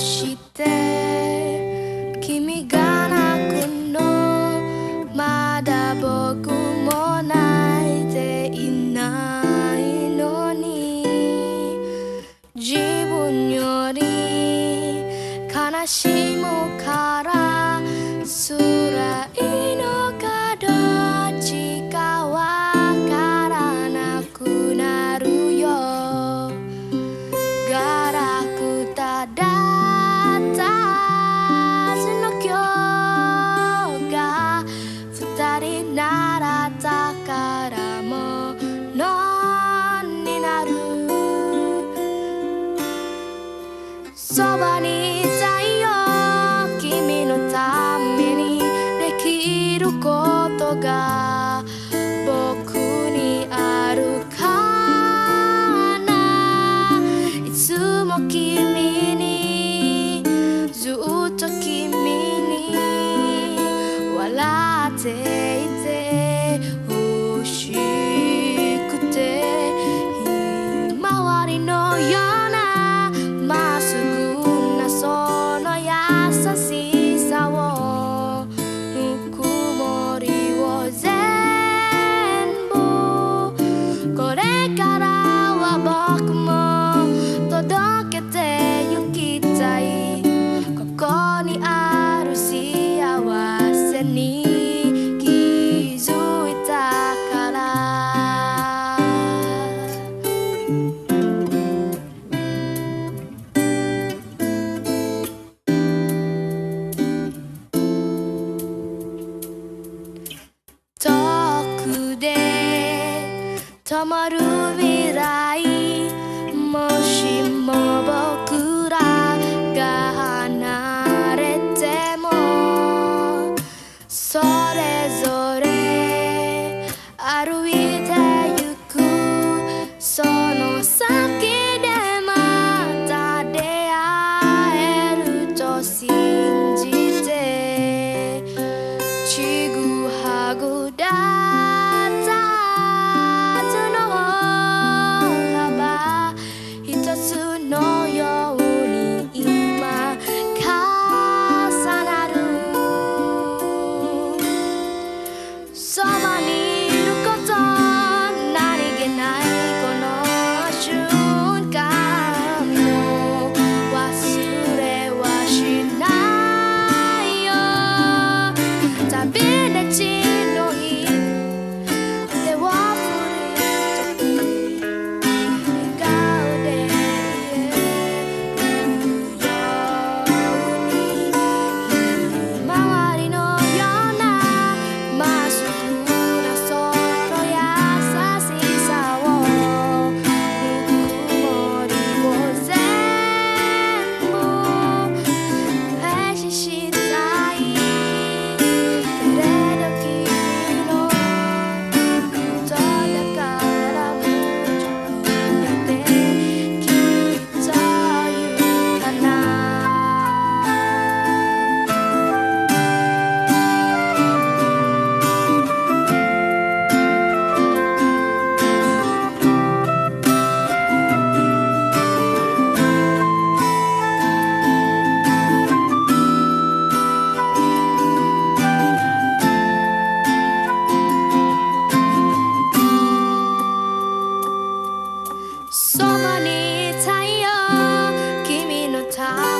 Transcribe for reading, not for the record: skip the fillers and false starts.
して君が泣くのまだ僕も泣いていないのに自分より悲しむから辛いのかどっちかわからなくなるよガラクタだったはずの今日が二人なら宝物になるそばにいたいよ君のためにできることが僕にあるかないつも君にずっと君に笑っていて欲しくてひまわりのようなまっすぐなその優しさをぬくもりを全部これからは僕も届けてゆきたいここにある幸せに気づいたから遠くで灯る未来もしも僕らが離れてもそれぞれ歩いてゆくその先でまた出会えると信じてちぐはぐだったはずの歩幅一つのように今重なるそばにいること何気ないこの瞬間も忘れはしないよ旅立ちの日手を振る時笑顔で言えるようにひまわりのようなまっすぐなその優しさをぬくもりを全部返したいけれど君のことだからもうちょっとやってきっと言うかなそばにいたいよ君のた